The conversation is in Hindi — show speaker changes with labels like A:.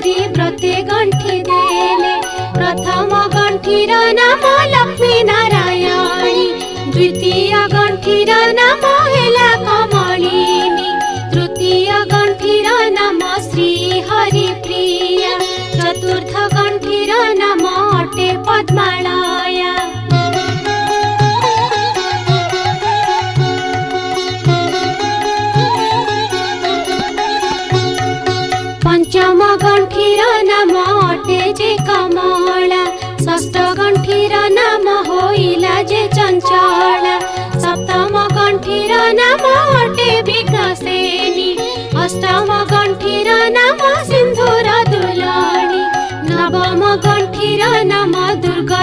A: करी व्रते गंठी देले। प्रथम गंठीर नाम लक्ष्मी नारायणी, द्वितीय गंठीर नाम हेला कमलिनी, तृतीय गंठीर नाम श्री हरिप्रिया, चतुर्थ गंठीर नाम अटे पद्मालया। पंचम गंठीर नाम अटे जे कमला, षष्ठ गंठीर नाम होइला जे चंचला, सप्तम गंठीर नाम अटे विघ्नसेनी, अष्टम गंठीर नाम सिंधुर दुलाणी, नवम गंठीर नाम दुर्गा